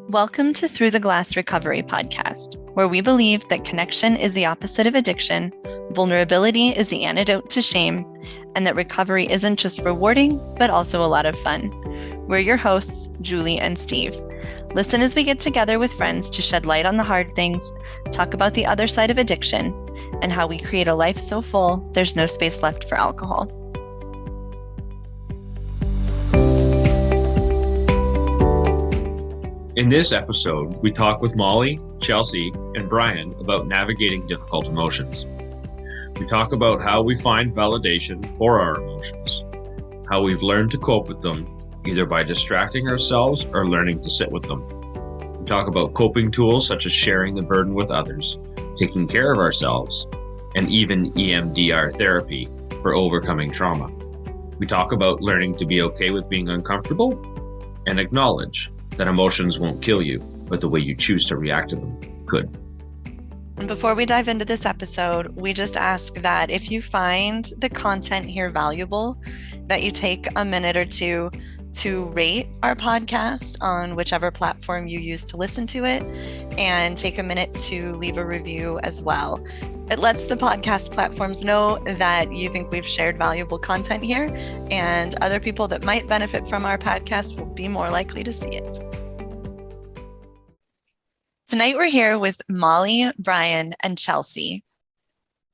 Welcome to Through the Glass Recovery podcast, where we believe that connection is the opposite of addiction, vulnerability is the antidote to shame, and that recovery isn't just rewarding, but also a lot of fun. We're your hosts, Julie and Steve. Listen as we get together with friends to shed light on the hard things, talk about the other side of addiction, and how we create a life so full there's no space left for alcohol. In this episode, we talk with Molly, Chelsea, and Brian about navigating difficult emotions. We talk about how we find validation for our emotions, how we've learned to cope with them, either by distracting ourselves or learning to sit with them. We talk about coping tools such as sharing the burden with others, taking care of ourselves, and even EMDR therapy for overcoming trauma. We talk about learning to be okay with being uncomfortable and acknowledge that emotions won't kill you, but the way you choose to react to them could. And before we dive into this episode, we just ask that if you find the content here valuable, that you take a minute or two to rate our podcast on whichever platform you use to listen to it, and take a minute to leave a review as well. It lets the podcast platforms know that you think we've shared valuable content here, and other people that might benefit from our podcast will be more likely to see it. Tonight we're here with Molly, Brian, and Chelsea.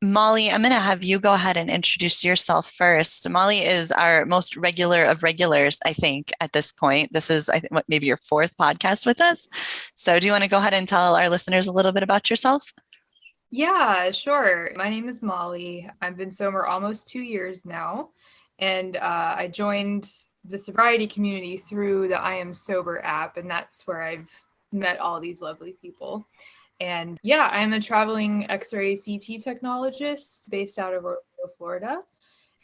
Molly, I'm going to have you go ahead and introduce yourself first. Molly is our most regular of regulars, I think, at this point. This is, I think, maybe your fourth podcast with us. So do you want to go ahead and tell our listeners a little bit about yourself? Yeah, sure. My name is Molly. I've been sober almost 2 years now, and I joined the sobriety community through the I Am Sober app, and that's where I've met all these lovely people. And yeah, I'm a traveling X-ray CT technologist based out of Orlando, Florida.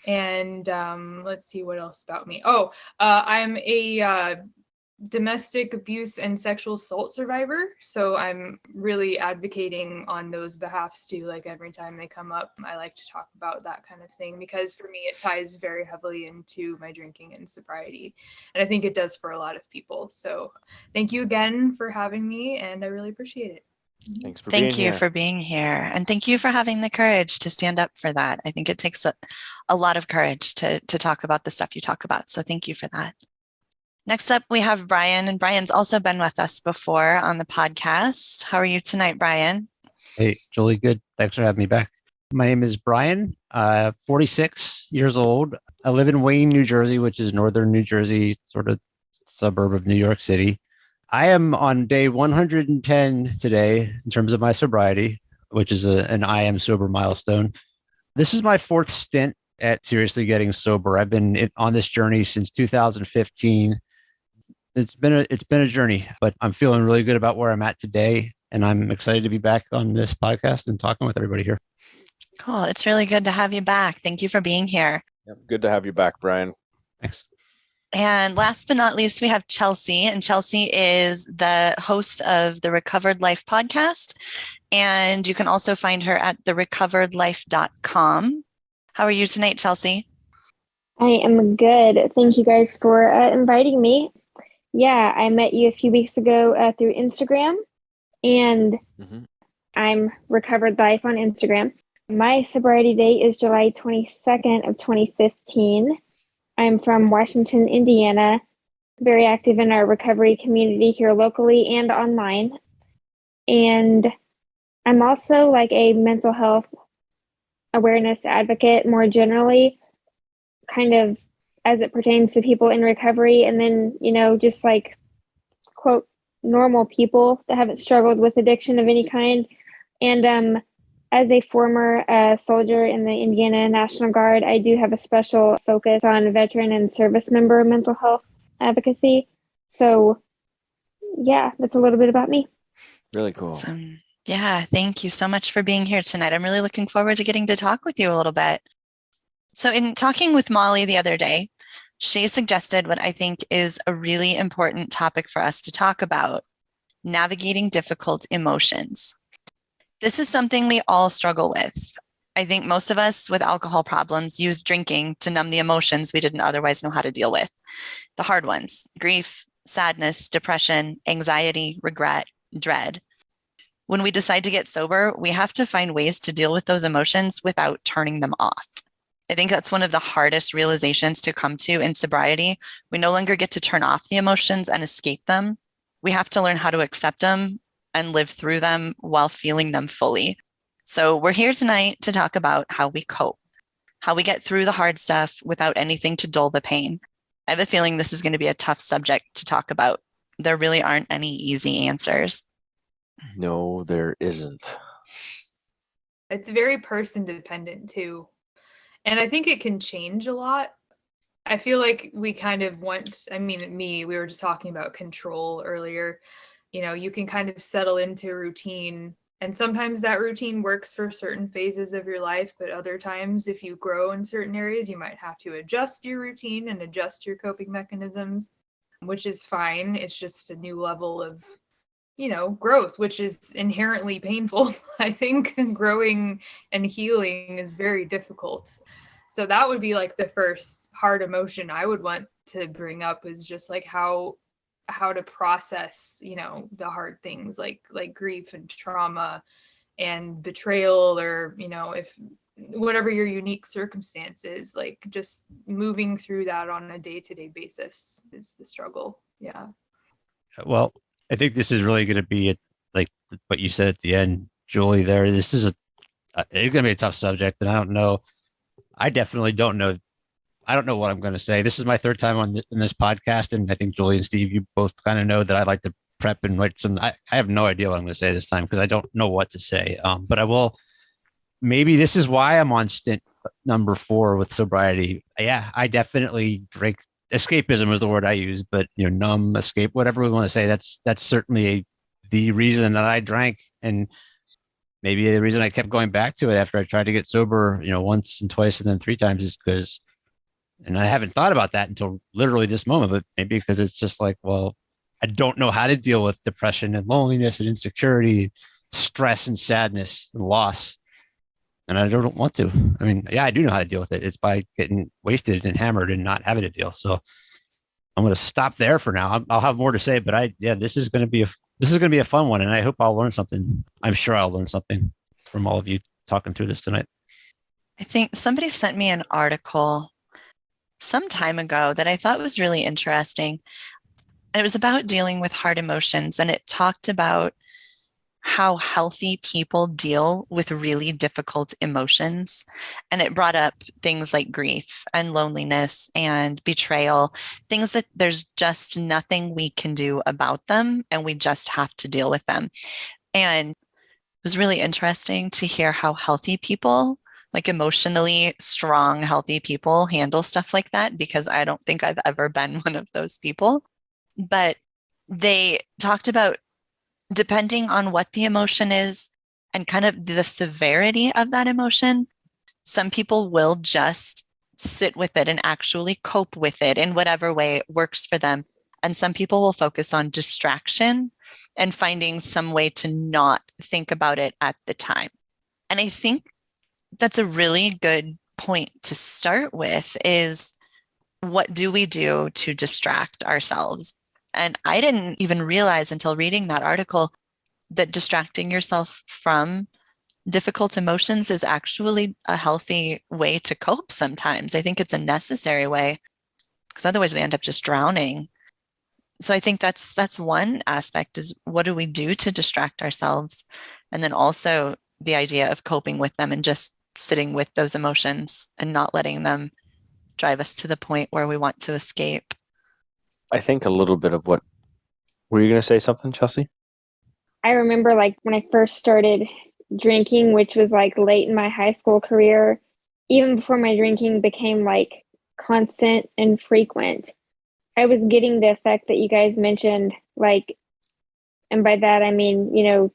And let's see what else about me. I'm a domestic abuse and sexual assault survivor. So I'm really advocating on those behalfs too. Like every time they come up, I like to talk about that kind of thing, because for me, it ties very heavily into my drinking and sobriety. And I think it does for a lot of people. So thank you again for having me, and I really appreciate it. Thanks for being here. Thank you for being here. And thank you for having the courage to stand up for that. I think it takes a lot of courage to talk about the stuff you talk about. So thank you for that. Next up, we have Brian, and Brian's also been with us before on the podcast. How are you tonight, Brian? Hey, Julie, good. Thanks for having me back. My name is Brian, 46 years old. I live in Wayne, New Jersey, which is northern New Jersey, sort of suburb of New York City. I am on day 110 today in terms of my sobriety, which is an I Am Sober milestone. This is my fourth stint at seriously getting sober. I've been on this journey since 2015. It's been a journey, but I'm feeling really good about where I'm at today, and I'm excited to be back on this podcast and talking with everybody here. Cool. It's really good to have you back. Thank you for being here. Yep, good to have you back, Brian. Thanks. And last but not least, we have Chelsea, and Chelsea is the host of the Recovered Life podcast, and you can also find her at therecoveredlife.com. How are you tonight, Chelsea? I am good. Thank you guys for inviting me. Yeah, I met you a few weeks ago through Instagram, and I'm Recovered Life on Instagram. My sobriety date is July 22nd of 2015. I'm from Washington, Indiana, very active in our recovery community here locally and online. And I'm also like a mental health awareness advocate more generally, kind of as it pertains to people in recovery, and then, just like, quote, normal people that haven't struggled with addiction of any kind. And as a former soldier in the Indiana National Guard, I do have a special focus on veteran and service member mental health advocacy. So yeah, that's a little bit about me. Really cool. Awesome. Yeah, thank you so much for being here tonight. I'm really looking forward to getting to talk with you a little bit. So in talking with Molly the other day, she suggested what I think is a really important topic for us to talk about: navigating difficult emotions. This is something we all struggle with. I think most of us with alcohol problems use drinking to numb the emotions we didn't otherwise know how to deal with. The hard ones: grief, sadness, depression, anxiety, regret, dread. When we decide to get sober, we have to find ways to deal with those emotions without turning them off. I think that's one of the hardest realizations to come to in sobriety. We no longer get to turn off the emotions and escape them. We have to learn how to accept them and live through them while feeling them fully. So we're here tonight to talk about how we cope, how we get through the hard stuff without anything to dull the pain. I have a feeling this is going to be a tough subject to talk about. There really aren't any easy answers. No, there isn't. It's very person dependent too. And I think it can change a lot. I feel like we kind of we were just talking about control earlier. You can kind of settle into a routine, and sometimes that routine works for certain phases of your life, but other times, if you grow in certain areas, you might have to adjust your routine and adjust your coping mechanisms, which is fine. It's just a new level of growth, which is inherently painful. I think growing and healing is very difficult. So that would be like the first hard emotion I would want to bring up, is just like how to process, the hard things like grief and trauma and betrayal, or, if whatever your unique circumstances, like just moving through that on a day-to-day basis is the struggle. Yeah. Well, I think this is really going to be like what you said at the end, Julie. This is it's going to be a tough subject, and I don't know. I definitely don't know. I don't know what I'm going to say. This is my third time on in this podcast, and I think Julie and Steve, you both kind of know that I like to prep and write some. I have no idea what I'm going to say this time because I don't know what to say. But I will. Maybe this is why I'm on stint number 4 with sobriety. Yeah, I definitely drink. Escapism is the word I use, but numb, escape, whatever we want to say. That's certainly the reason that I drank, and maybe the reason I kept going back to it after I tried to get sober, once and twice and then 3 times, is because, and I haven't thought about that until literally this moment, but maybe because it's just like, well, I don't know how to deal with depression and loneliness and insecurity, stress and sadness and loss. And I don't want to. I mean, yeah, I do know how to deal with it. It's by getting wasted and hammered and not having a deal. So I'm going to stop there for now. I'll have more to say, but this is going to be a fun one, and I hope I'll learn something. I'm sure I'll learn something from all of you talking through this tonight. I think somebody sent me an article some time ago that I thought was really interesting. And it was about dealing with hard emotions, and it talked about how healthy people deal with really difficult emotions. And it brought up things like grief and loneliness and betrayal, things that there's just nothing we can do about them, and we just have to deal with them. And it was really interesting to hear how healthy people, like emotionally strong, healthy people, handle stuff like that, because I don't think I've ever been one of those people. But they talked about, depending on what the emotion is and kind of the severity of that emotion, some people will just sit with it and actually cope with it in whatever way works for them. And some people will focus on distraction and finding some way to not think about it at the time. And I think that's a really good point to start with, is what do we do to distract ourselves? And I didn't even realize until reading that article that distracting yourself from difficult emotions is actually a healthy way to cope sometimes. I think it's a necessary way, because otherwise we end up just drowning. So I think that's one aspect, is what do we do to distract ourselves? And then also the idea of coping with them and just sitting with those emotions and not letting them drive us to the point where we want to escape. I think a little bit of what, were you going to say something, Chelsea? I remember like when I first started drinking, which was like late in my high school career, even before my drinking became like constant and frequent, I was getting the effect that you guys mentioned, like, and by that I mean,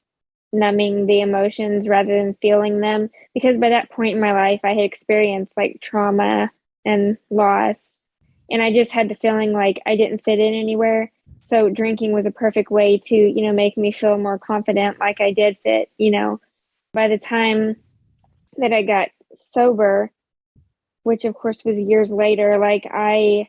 numbing the emotions rather than feeling them, because by that point in my life I had experienced like trauma and loss, and I just had the feeling like I didn't fit in anywhere. So drinking was a perfect way to, make me feel more confident, like I did fit. By the time that I got sober, which of course was years later, like I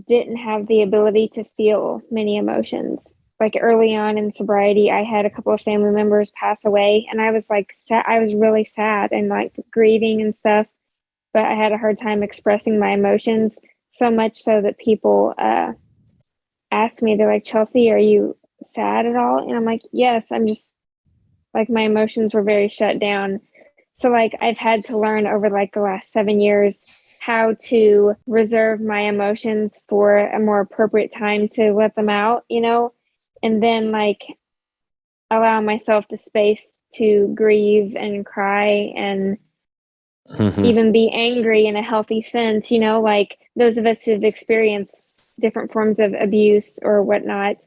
didn't have the ability to feel many emotions. Like early on in sobriety, I had a couple of family members pass away, and I was like, I was really sad and like grieving and stuff, but I had a hard time expressing my emotions, so much so that people asked me, they're like, Chelsea, are you sad at all? And I'm like, yes, I'm just like, my emotions were very shut down. So like I've had to learn over like the last 7 years how to reserve my emotions for a more appropriate time to let them out, and then like allow myself the space to grieve and cry and even be angry in a healthy sense, like those of us who've experienced different forms of abuse or whatnot.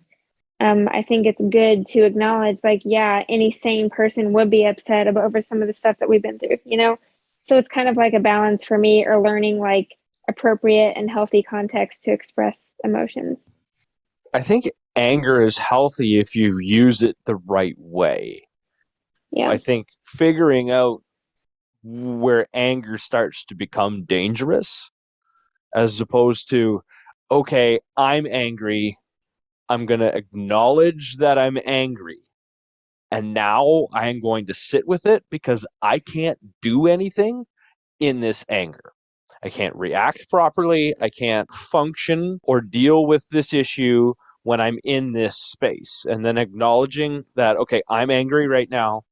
I think it's good to acknowledge, like, yeah, any sane person would be upset over some of the stuff that we've been through, So it's kind of like a balance for me, or learning like appropriate and healthy context to express emotions. I think anger is healthy if you use it the right way. Yeah. I think figuring out where anger starts to become dangerous, as opposed to, okay, I'm angry, I'm going to acknowledge that I'm angry, and now I'm going to sit with it because I can't do anything in this anger. I can't react properly. I can't function or deal with this issue when I'm in this space. And then acknowledging that, okay, I'm angry right now.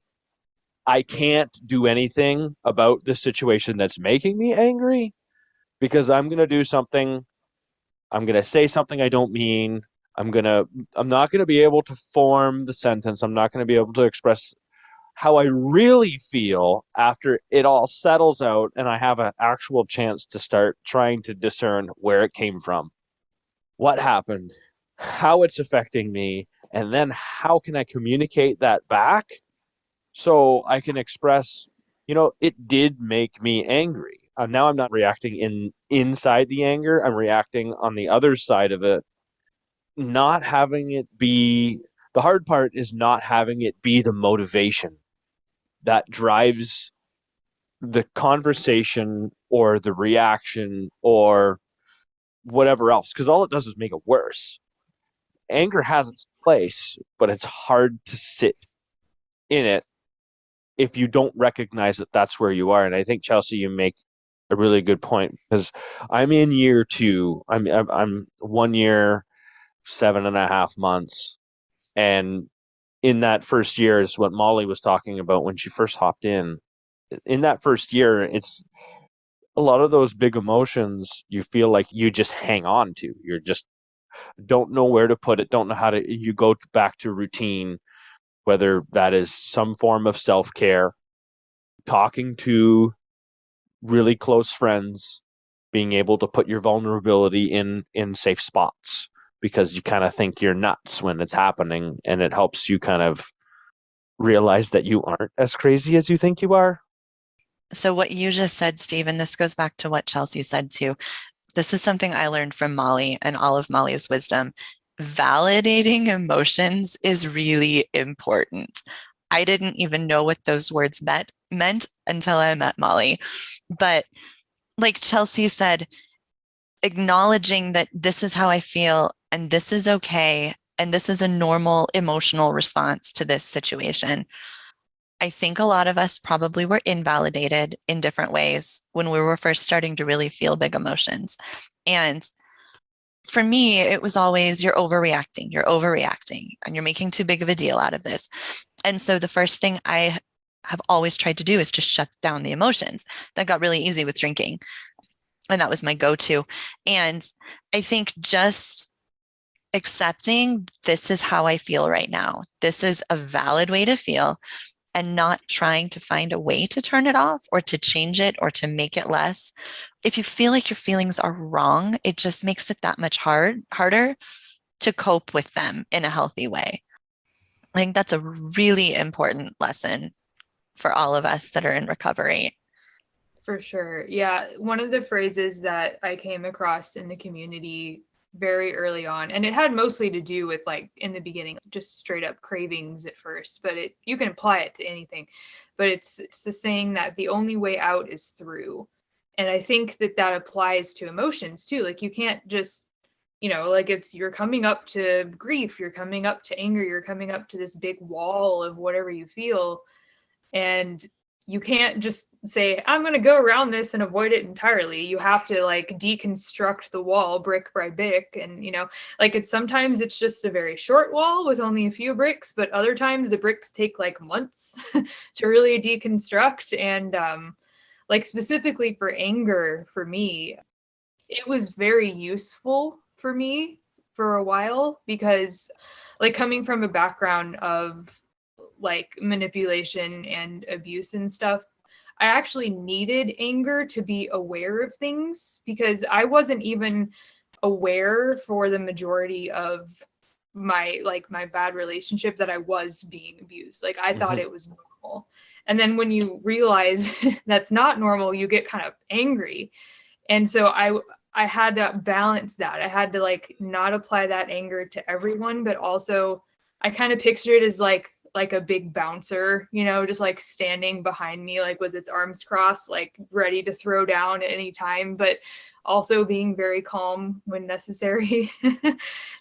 I can't do anything about the situation that's making me angry because I'm going to do something. I'm going to say something I don't mean. I'm not going to be able to form the sentence. I'm not going to be able to express how I really feel after it all settles out and I have an actual chance to start trying to discern where it came from, what happened, how it's affecting me, and then how can I communicate that back so I can express, it did make me angry. Now I'm not reacting inside the anger. I'm reacting on the other side of it, not having it be, the hard part is not having it be the motivation that drives the conversation or the reaction or whatever else, because all it does is make it worse. Anger has its place, but it's hard to sit in it if you don't recognize that that's where you are. And I think, Chelsea, you make a really good point, because I'm in year 2. I'm 1 year, 7.5 months, and in that first year is what Molly was talking about when she first hopped in. In that first year, it's a lot of those big emotions you feel like you just hang on to. You're just don't know where to put it, don't know how to, you go back to routine, whether that is some form of self-care, talking to really close friends, being able to put your vulnerability in safe spots, because you kind of think you're nuts when it's happening, and it helps you kind of realize that you aren't as crazy as you think you are. So what you just said, Stephen, this goes back to what Chelsea said too. This is something I learned from Molly and all of Molly's wisdom. Validating emotions is really important. I didn't even know what those words meant until I met Molly. But like Chelsea said, acknowledging that this is how I feel and this is okay and this is a normal emotional response to this situation. I think a lot of us probably were invalidated in different ways when we were first starting to really feel big emotions. And for me, it was always, you're overreacting, and you're making too big of a deal out of this. And so the first thing I have always tried to do is to shut down the emotions. That got really easy with drinking. And that was my go-to. And I think just accepting this is how I feel right now. This is a valid way to feel, and not trying to find a way to turn it off or to change it or to make it less. If you feel like your feelings are wrong, it just makes it that much harder to cope with them in a healthy way. I think that's a really important lesson for all of us that are in recovery. For sure. Yeah. One of the phrases that I came across in the community very early on, and it had mostly to do with, like, in the beginning, just straight up cravings at first, but you can apply it to anything, but it's the saying that the only way out is through. And I think that applies to emotions too. Like, you can't just like you're coming up to grief, you're coming up to anger, you're coming up to this big wall of whatever you feel. And you can't just say, I'm going to go around this and avoid it entirely. You have to like deconstruct the wall brick by brick. And, sometimes it's just a very short wall with only a few bricks, but other times the bricks take like months to really deconstruct. And like specifically for anger, for me, it was very useful for me for a while, because like coming from a background of like manipulation and abuse and stuff, I actually needed anger to be aware of things, because I wasn't even aware for the majority of my bad relationship that I was being abused. Like I thought it was normal. And then when you realize that's not normal, you get kind of angry. And so I had to balance that. I had to like not apply that anger to everyone, but also I kind of picture it as like a big bouncer, just like standing behind me, like with its arms crossed, like ready to throw down at any time, but also being very calm when necessary.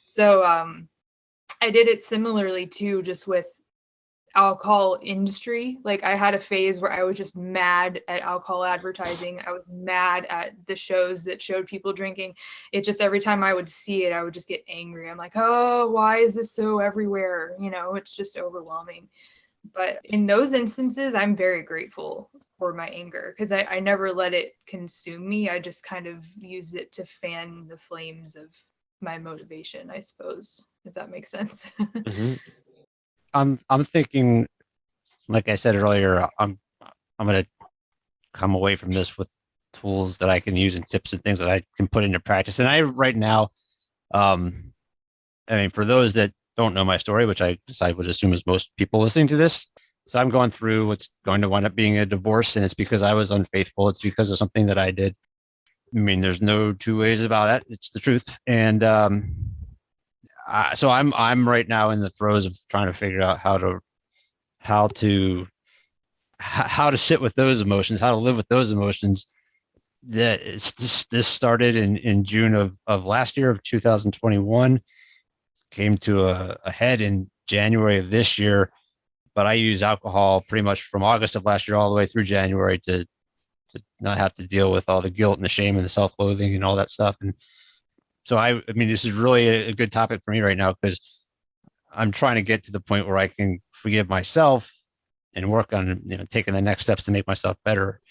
So I did it similarly too, just with alcohol industry. Like I had a phase where I was just mad at alcohol advertising. I was mad at the shows that showed people drinking. It just, every time I would see it, I would just get angry. I'm like, oh, why is this so everywhere? It's just overwhelming. But in those instances, I'm very grateful for my anger, because I never let it consume me. I just kind of use it to fan the flames of my motivation, I suppose, if that makes sense. I'm thinking, like I said earlier, I'm going to come away from this with tools that I can use and tips and things that I can put into practice. And I right now, for those that don't know my story, which I would assume is most people listening to this, so I'm going through what's going to wind up being a divorce, and it's because I was unfaithful. It's because of something that I did. There's no two ways about it. It's the truth. And so I'm right now in the throes of trying to figure out how to sit with those emotions, how to live with those emotions. That this started in June of last year, of 2021, came to a head in January of this year. But I use alcohol pretty much from August of last year all the way through January to not have to deal with all the guilt and the shame and the self-loathing and all that stuff. And so this is really a good topic for me right now, because I'm trying to get to the point where I can forgive myself and work on, taking the next steps to make myself better.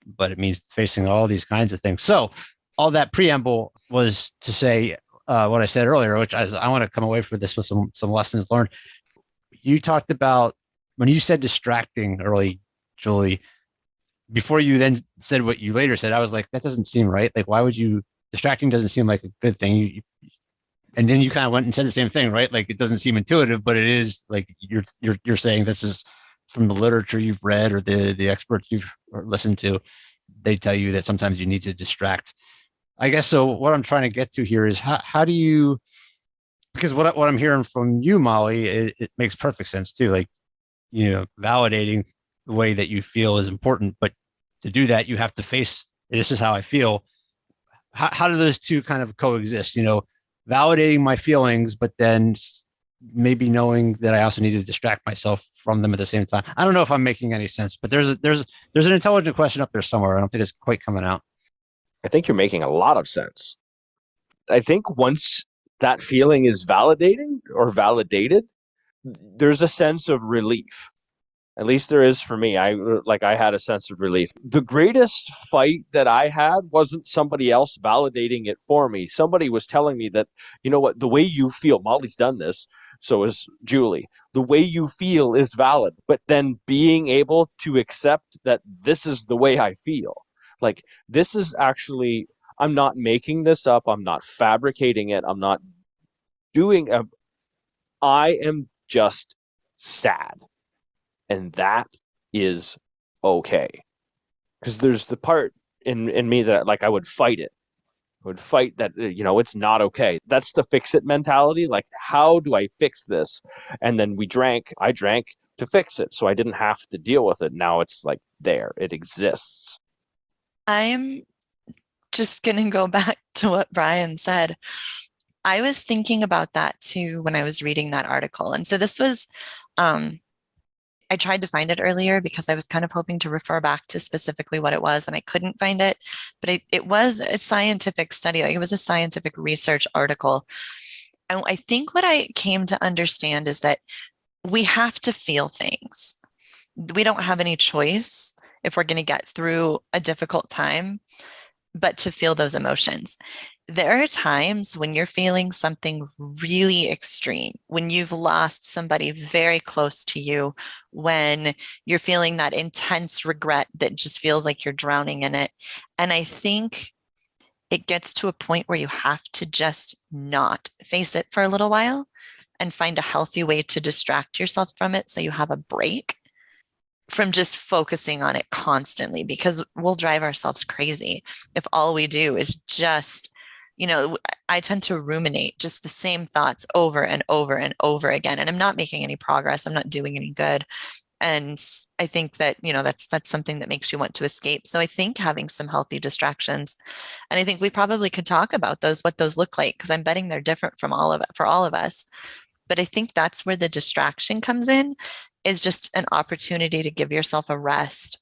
But it means facing all these kinds of things. So all that preamble was to say what I said earlier, which I want to come away from this with some lessons learned. You talked about, when you said distracting early, Julie, before you then said what you later said, I was like, that doesn't seem right. Like, why would you? Distracting doesn't seem like a good thing. And then you kind of went and said the same thing, right? Like, it doesn't seem intuitive, but it is. Like you're saying this is from the literature you've read or the experts you've listened to. They tell you that sometimes you need to distract. I guess so. What I'm trying to get to here is how do you? Because what I'm hearing from you, Molly, it makes perfect sense too. Like, validating the way that you feel is important, but to do that, you have to face, this is how I feel. How do those two kind of coexist? Validating my feelings, but then maybe knowing that I also need to distract myself from them at the same time. I don't know if I'm making any sense, but there's an intelligent question up there somewhere. I don't think it's quite coming out. I think you're making a lot of sense. I think once that feeling is validating or validated, there's a sense of relief. At least there is for me. I had a sense of relief. The greatest fight that I had wasn't somebody else validating it for me. Somebody was telling me that, the way you feel, Molly's done this, so is Julie. The way you feel is valid, but then being able to accept that this is the way I feel. Like, this is actually, I'm not making this up. I'm not fabricating it. I'm not doing I am just sad. And that is okay. Because there's the part in me that I would fight it. I would fight that, it's not okay. That's the fix it mentality. Like, how do I fix this? And then I drank to fix it. So I didn't have to deal with it. Now it's like there, it exists. I'm just going to go back to what Brian said. I was thinking about that too when I was reading that article. And so this was, I tried to find it earlier because I was kind of hoping to refer back to specifically what it was, and I couldn't find it. But it was a scientific study, like it was a scientific research article. And I think what I came to understand is that we have to feel things. We don't have any choice if we're going to get through a difficult time, but to feel those emotions. There are times when you're feeling something really extreme, when you've lost somebody very close to you, when you're feeling that intense regret that just feels like you're drowning in it. And I think it gets to a point where you have to just not face it for a little while and find a healthy way to distract yourself from it so you have a break from just focusing on it constantly, because we'll drive ourselves crazy if all we do is just, I tend to ruminate just the same thoughts over and over and over again. And I'm not making any progress. I'm not doing any good. And I think that, that's something that makes you want to escape. So I think having some healthy distractions, and I think we probably could talk about those, what those look like, because I'm betting they're different from all of it for all of us. But I think that's where the distraction comes in, is just an opportunity to give yourself a rest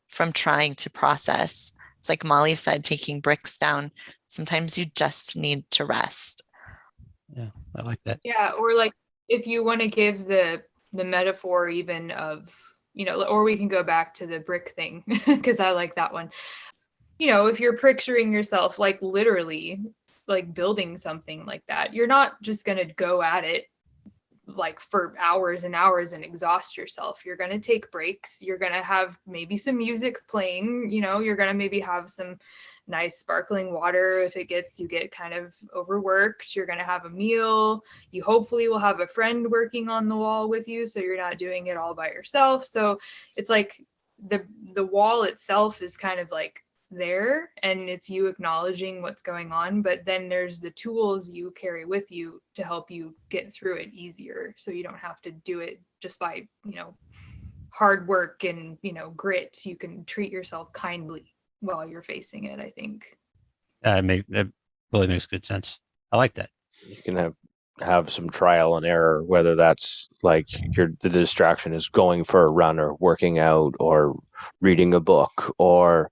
from trying to process. It's like Molly said, taking bricks down. Sometimes you just need to rest. Yeah, I like that. Yeah, or like if you want to give the metaphor even of, or we can go back to the brick thing because I like that one. If you're picturing yourself like literally like building something like that, you're not just going to go at it like for hours and hours and exhaust yourself. You're going to take breaks. You're going to have maybe some music playing, you're going to maybe have some nice sparkling water. If you get kind of overworked, you're going to have a meal. You hopefully will have a friend working on the wall with you, so you're not doing it all by yourself. So it's like the wall itself is kind of like there, and it's you acknowledging what's going on, but then there's the tools you carry with you to help you get through it easier, so you don't have to do it just by hard work and grit. You can treat yourself kindly while you're facing it, I think. That really makes good sense. I like that. You can have some trial and error, whether that's like the distraction is going for a run or working out or reading a book, or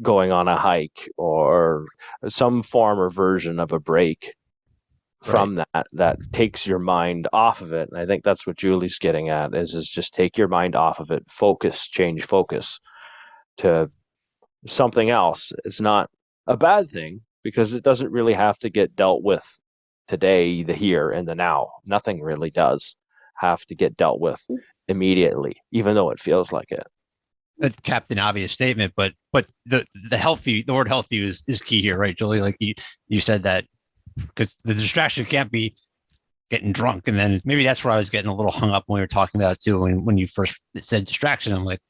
going on a hike, or some form or version of a break from that takes your mind off of it. And I think that's what Julie's getting at, is just take your mind off of it, change focus to something else. It's not a bad thing, because it doesn't really have to get dealt with today, the here and the now. Nothing really does have to get dealt with immediately, even though it feels like it. That's Captain Obvious statement, but the word healthy is key here, right, Julie? Like you said that, because the distraction can't be getting drunk. And then maybe that's where I was getting a little hung up when we were talking about it too. When you first said distraction, I'm like,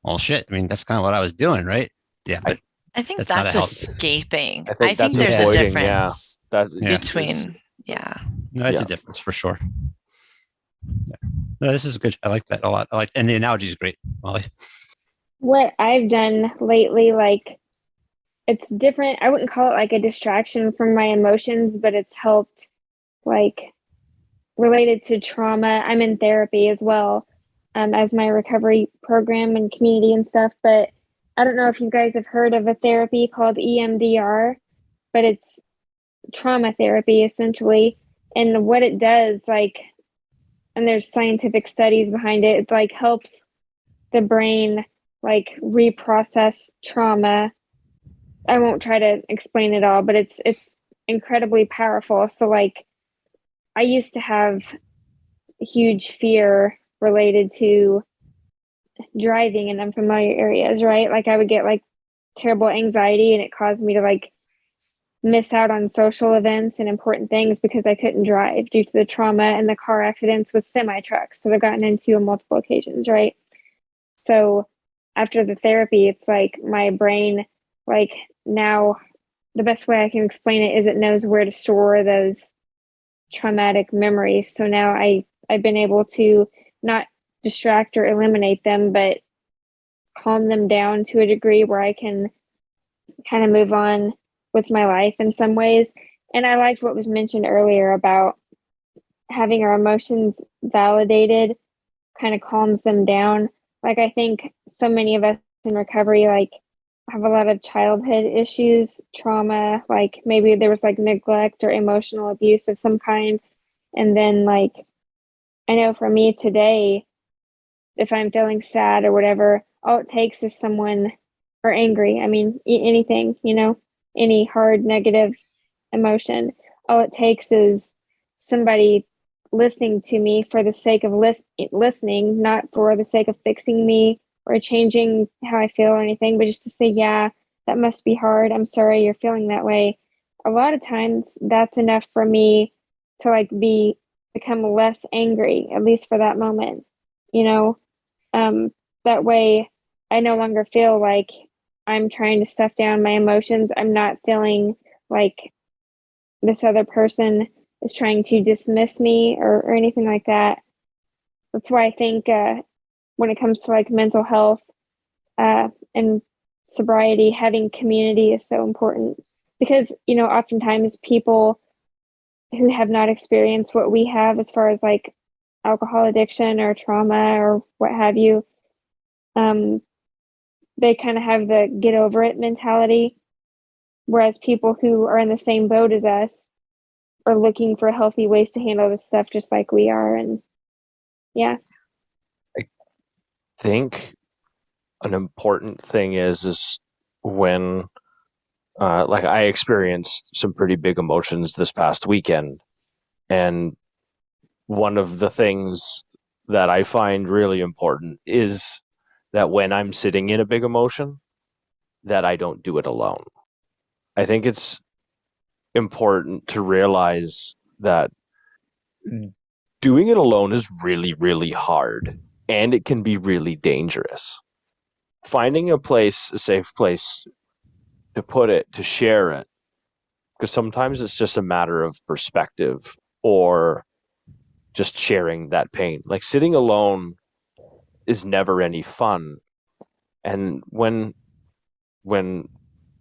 well, shit. That's kind of what I was doing, right? Yeah. But I think that's escaping. I think there's avoiding, a difference between, No, that's a difference for sure. Yeah. No, this is good. I like that a lot. And the analogy is great, Molly. What I've done lately, like, it's different. I wouldn't call it like a distraction from my emotions, but it's helped, like, related to trauma. I'm in therapy as well, as my recovery program and community and stuff. But I don't know if you guys have heard of a therapy called EMDR, but it's trauma therapy essentially. And what it does, like, and there's scientific studies behind it, it like helps the brain like reprocess trauma. I won't try to explain it all, but it's incredibly powerful. So like, I used to have huge fear related to driving in unfamiliar areas, right? Like I would get like terrible anxiety, and it caused me to like miss out on social events and important things because I couldn't drive due to the trauma and the car accidents with semi trucks that I've gotten into on multiple occasions, right? So after the therapy, it's like my brain, like now the best way I can explain it is it knows where to store those traumatic memories. So now I've been able to not distract or eliminate them, but calm them down to a degree where I can kind of move on with my life in some ways. And I liked what was mentioned earlier about having our emotions validated kind of calms them down. Like, I think so many of us in recovery, like, have a lot of childhood issues, trauma, like maybe there was like neglect or emotional abuse of some kind. And then, like, I know for me today, if I'm feeling sad or whatever, all it takes is someone, or angry, I mean, anything, any hard negative emotion, all it takes is somebody listening to me for the sake of listening, not for the sake of fixing me or changing how I feel or anything, but just to say, yeah, that must be hard. I'm sorry you're feeling that way. A lot of times that's enough for me to like become less angry, at least for that moment, you know? That way I no longer feel like I'm trying to stuff down my emotions. I'm not feeling like this other person is trying to dismiss me or anything like that. That's why I think when it comes to like mental health and sobriety, having community is so important, because oftentimes people who have not experienced what we have as far as like alcohol addiction or trauma or what have you, they kind of have the get over it mentality, whereas people who are in the same boat as us are looking for healthy ways to handle this stuff just like we are. And yeah, I think an important thing is when like I experienced some pretty big emotions this past weekend, and one of the things that I find really important is that when I'm sitting in a big emotion, that I don't do it alone. I think it's important to realize that doing it alone is really, really hard, and it can be really dangerous. Finding a safe place to put it, to share it, because sometimes it's just a matter of perspective or just sharing that pain. Like, sitting alone is never any fun. And when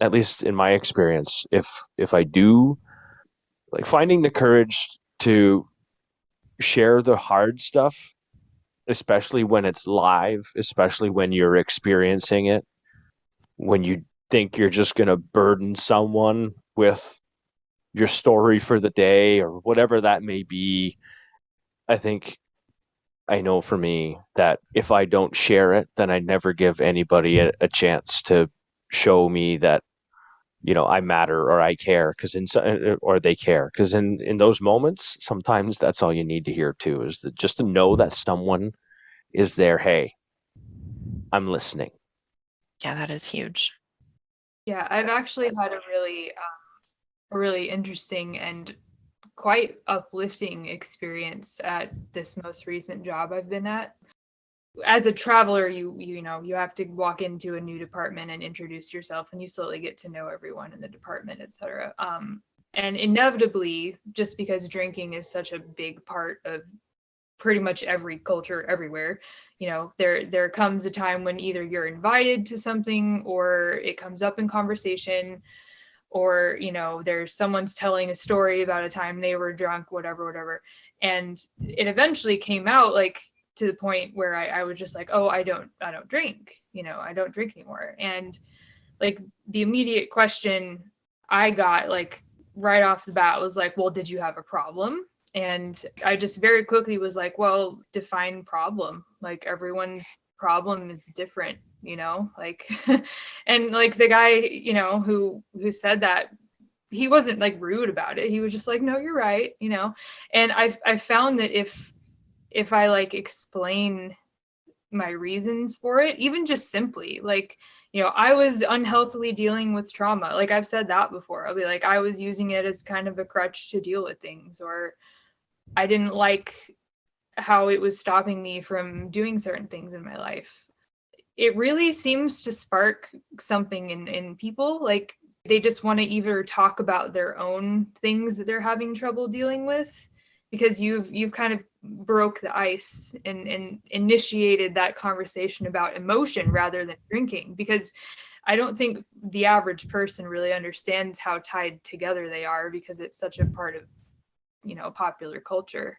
at least in my experience, if I do, like, finding the courage to share the hard stuff, especially when it's live, especially when you're experiencing it, when you think you're just going to burden someone with your story for the day or whatever that may be. I think, I know for me that if I don't share it, then I never give anybody a chance to show me that, I matter or I care, or they care. Because in those moments, sometimes that's all you need to hear too, is that just to know that someone is there. Hey, I'm listening. Yeah, that is huge. Yeah, I've actually had a really interesting and quite uplifting experience at this most recent job I've been at. As a traveler, you have to walk into a new department and introduce yourself, and you slowly get to know everyone in the department, etc. And inevitably, just because drinking is such a big part of pretty much every culture everywhere, there comes a time when either you're invited to something or it comes up in conversation, or there's someone's telling a story about a time they were drunk, whatever. And it eventually came out, like, to the point where I was just like, oh, I don't drink, I don't drink anymore. And like the immediate question I got, like, right off the bat was like, well, did you have a problem? And I just very quickly was like, well, define problem. Like, everyone's problem is different, like, and like the guy, who said that, he wasn't like rude about it. He was just like, no, you're right. And I found that if I like explain my reasons for it, even just simply, like, I was unhealthily dealing with trauma. Like, I've said that before. I'll be like, I was using it as kind of a crutch to deal with things, or I didn't like how it was stopping me from doing certain things in my life. It really seems to spark something in people. Like, they just want to either talk about their own things that they're having trouble dealing with, because you've kind of broke the ice and initiated that conversation about emotion rather than drinking. Because I don't think the average person really understands how tied together they are because it's such a part of, popular culture.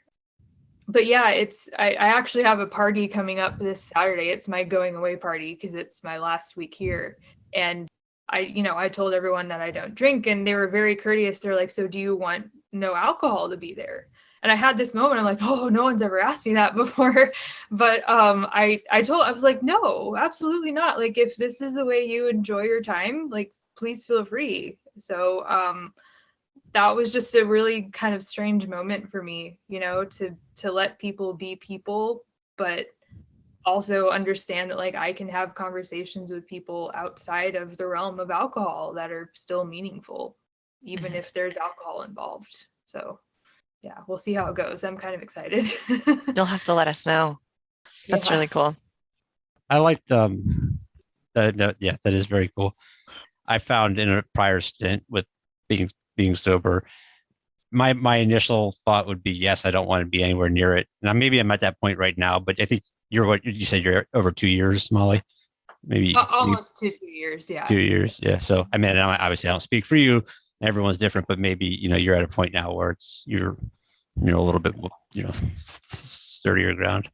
But yeah, I actually have a party coming up this Saturday. It's my going away party because it's my last week here. And I told everyone that I don't drink, and they were very courteous. They're like, so do you want no alcohol to be there? And I had this moment, I'm like, oh, no one's ever asked me that before. But I was like, no, absolutely not. Like, if this is the way you enjoy your time, like, please feel free. So that was just a really kind of strange moment for me, to let people be people, but also understand that, like, I can have conversations with people outside of the realm of alcohol that are still meaningful, even if there's alcohol involved. So yeah, we'll see how it goes. I'm kind of excited. You'll have to let us know. That's really cool. I liked that is very cool. I found in a prior stint with being sober, my initial thought would be, yes, I don't want to be anywhere near it. Now maybe I'm at that point right now, but I think you said you're over 2 years, Molly. Maybe almost 2 years. Yeah. 2 years. Yeah. So I mean, obviously I don't speak for you. Everyone's different, but maybe, you're at a point now where you're a little bit, sturdier ground.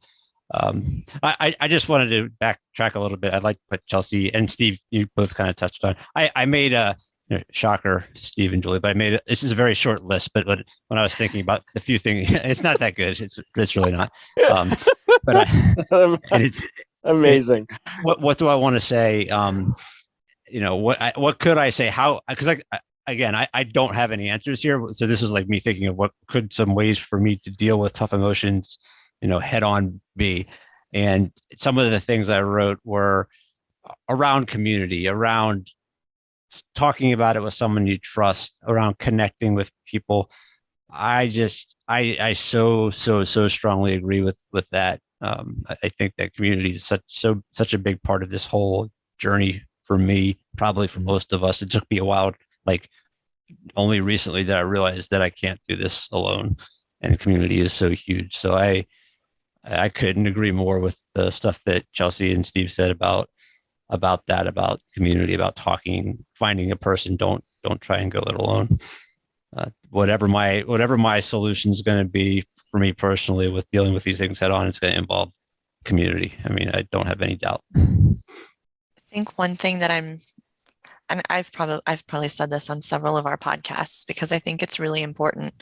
I just wanted to backtrack a little bit. I'd like to put Chelsea and Steve, you both kind of touched on. I made a shocker to Steve and Julie, but this is a very short list. But when I was thinking about the few things, it's not that good. It's really not. But amazing. What do I want to say? What could I say? How? Because I don't have any answers here. So this is like me thinking of what could some ways for me to deal with tough emotions, head on be. And some of the things I wrote were around community, around talking about it with someone you trust, around connecting with people. I so strongly agree with that. I think that community is such a big part of this whole journey for me, probably for most of us. It took me a while, like only recently that I realized that I can't do this alone, and community is so huge. So I couldn't agree more with the stuff that Chelsea and Steve said about community, about talking, finding a person. Don't try and go it alone. Whatever my solution is going to be for me personally with dealing with these things head on, it's going to involve community. I mean, I don't have any doubt. I think one thing that I've probably said this on several of our podcasts because I think it's really important.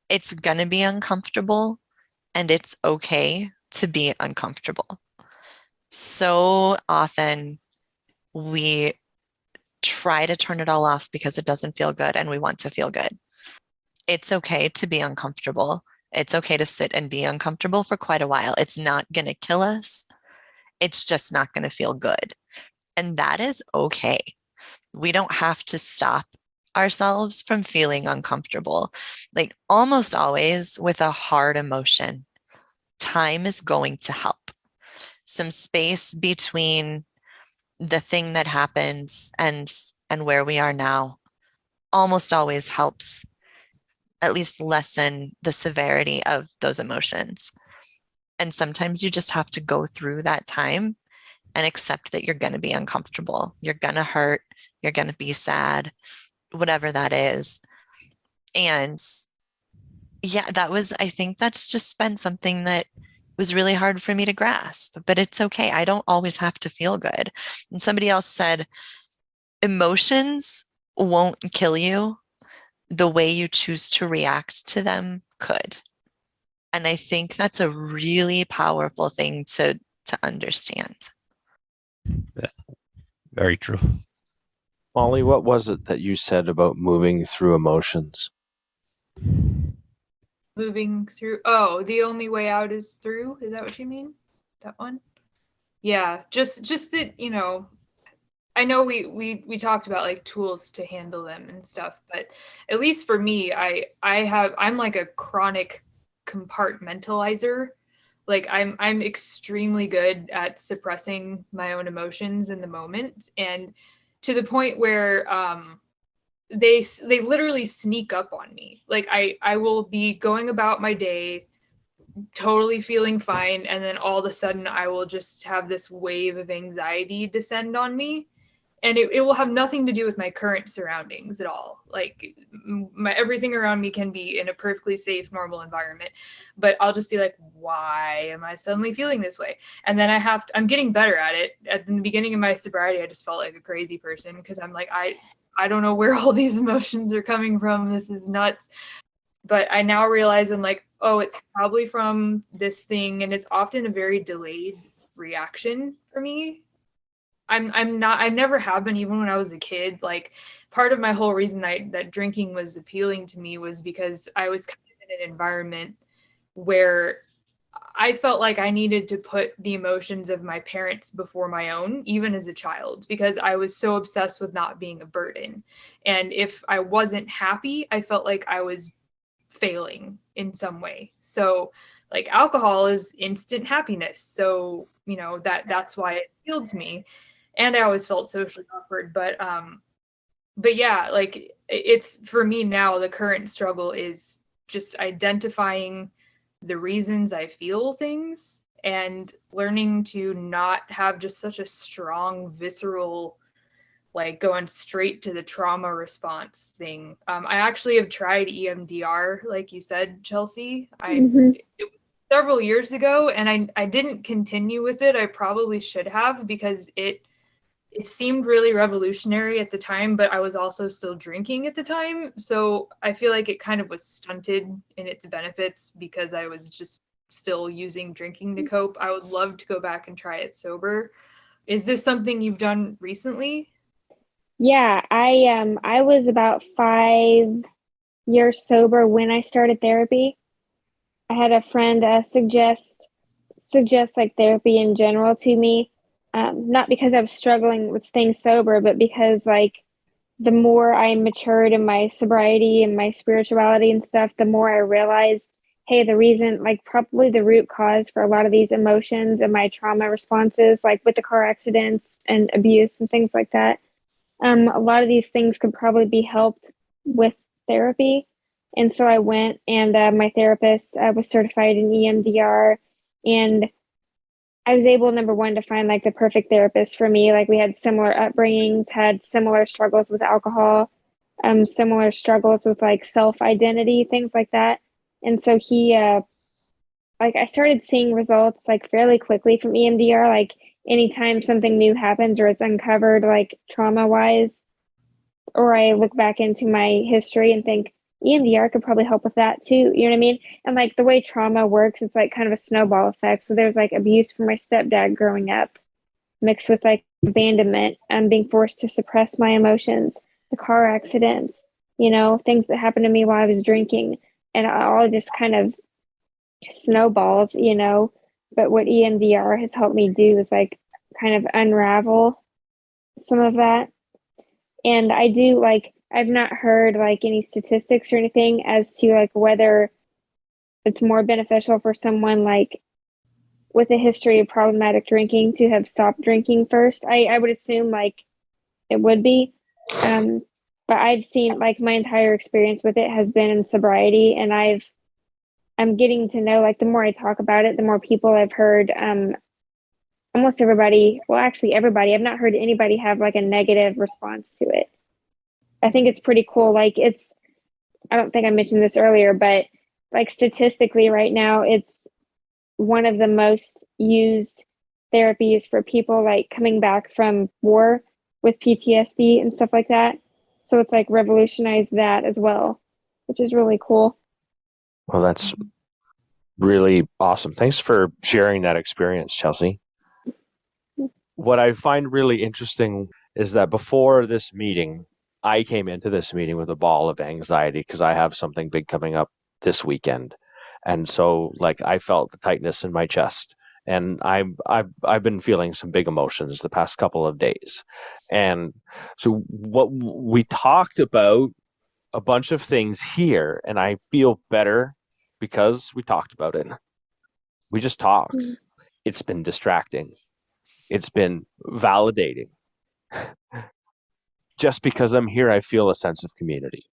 It's going to be uncomfortable, and it's okay to be uncomfortable. So often we try to turn it all off because it doesn't feel good and we want to feel good. It's okay to be uncomfortable. It's okay to sit and be uncomfortable for quite a while. It's not going to kill us. It's just not going to feel good. And that is okay. We don't have to stop ourselves from feeling uncomfortable. Like almost always with a hard emotion, time is going to help. Some space between the thing that happens and where we are now almost always helps at least lessen the severity of those emotions. And sometimes you just have to go through that time and accept that you're going to be uncomfortable. You're going to hurt. You're going to be sad, whatever that is. And yeah, I think that's just been something that was really hard for me to grasp, but it's okay. I don't always have to feel good. And somebody else said, emotions won't kill you. The way you choose to react to them could. And I think that's a really powerful thing to understand. Yeah, very true. Molly, what was it that you said about moving through emotions? Moving through, the only way out is through. Is that what you mean? That one? Yeah, just that, I know we talked about like tools to handle them and stuff, but at least for me, I'm like a chronic compartmentalizer. Like I'm extremely good at suppressing my own emotions in the moment, and to the point where they literally sneak up on me. Like I will be going about my day totally feeling fine, and then all of a sudden I will just have this wave of anxiety descend on me. and it will have nothing to do with my current surroundings at all. Like everything around me can be in a perfectly safe, normal environment, but I'll just be like, why am I suddenly feeling this way? And then I'm getting better at it. At the beginning of my sobriety, I just felt like a crazy person because I'm like, I don't know where all these emotions are coming from. This is nuts. But I now realize I'm like, oh, it's probably from this thing. And it's often a very delayed reaction for me. I never have been, even when I was a kid. Like, part of my whole reason that drinking was appealing to me was because I was kind of in an environment where I felt like I needed to put the emotions of my parents before my own, even as a child, because I was so obsessed with not being a burden. And if I wasn't happy, I felt like I was failing in some way. So like alcohol is instant happiness. So, that's why it appealed to me. And I always felt socially awkward. But yeah, like it's for me now, the current struggle is just identifying the reasons I feel things and learning to not have just such a strong, visceral, like going straight to the trauma response thing. I actually have tried EMDR, like you said, Chelsea. It was several years ago, and I didn't continue with it. I probably should have, because it seemed really revolutionary at the time, but I was also still drinking at the time. So I feel like it kind of was stunted in its benefits because I was just still using drinking to cope. I would love to go back and try it sober. Is this something you've done recently? Yeah, I was about 5 years sober when I started therapy. I had a friend suggest like therapy in general to me, not because I was struggling with staying sober, but because like the more I matured in my sobriety and my spirituality and stuff, the more I realized, hey, the reason, like probably the root cause for a lot of these emotions and my trauma responses, like with the car accidents and abuse and things like that, a lot of these things could probably be helped with therapy. And so I went, and my therapist was certified in EMDR, and I was able, number one, to find like the perfect therapist for me. Like we had similar upbringings, had similar struggles with alcohol, similar struggles with like self-identity, things like that. And so he, like I started seeing results like fairly quickly from EMDR. Like anytime something new happens or it's uncovered, like trauma wise, or I look back into my history and think EMDR could probably help with that too. You know what I mean? And like the way trauma works, it's like kind of a snowball effect. So there's like abuse from my stepdad growing up, mixed with like abandonment and being forced to suppress my emotions, the car accidents, things that happened to me while I was drinking, and all just kind of snowballs, But what EMDR has helped me do is like kind of unravel some of that. And I do like, I've not heard like any statistics or anything as to like whether it's more beneficial for someone like with a history of problematic drinking to have stopped drinking first. I would assume like it would be. But I've seen like my entire experience with it has been in sobriety, and I'm getting to know, like the more I talk about it, the more people I've heard, almost everybody, well, actually everybody, I've not heard anybody have like a negative response to it. I think it's pretty cool. Like I don't think I mentioned this earlier, but like statistically right now, it's one of the most used therapies for people like coming back from war with PTSD and stuff like that. So it's like revolutionized that as well, which is really cool. Well, that's really awesome. Thanks for sharing that experience, Chelsea. What I find really interesting is that before this meeting, I came into this meeting with a ball of anxiety because I have something big coming up this weekend. And so like I felt the tightness in my chest, and I've been feeling some big emotions the past couple of days. And so what we talked about a bunch of things here, and I feel better because we talked about it. We just talked. It's been distracting. It's been validating. Just because I'm here, I feel a sense of community.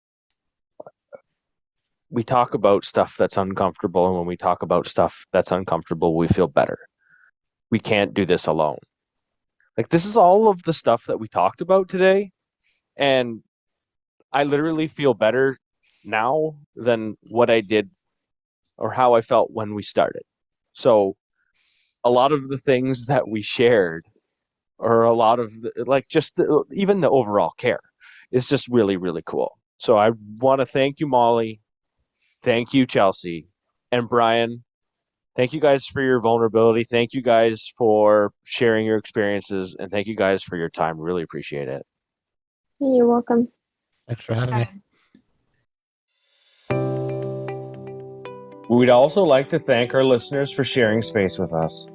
We talk about stuff that's uncomfortable, and when we talk about stuff that's uncomfortable, we feel better. We can't do this alone. Like, this is all of the stuff that we talked about today. And I literally feel better now than what I did or how I felt when we started. So a lot of the things that we shared, or a lot of even the overall care, is just really, really cool. So I want to thank you, Molly. Thank you, Chelsea. And Brian, thank you guys for your vulnerability. Thank you guys for sharing your experiences. And thank you guys for your time. Really appreciate it. You're welcome. Thanks for having me. We'd also like to thank our listeners for sharing space with us.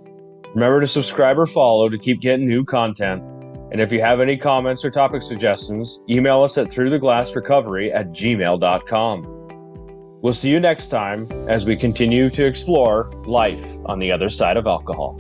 Remember to subscribe or follow to keep getting new content. And if you have any comments or topic suggestions, email us at throughtheglassrecovery@gmail.com. We'll see you next time as we continue to explore life on the other side of alcohol.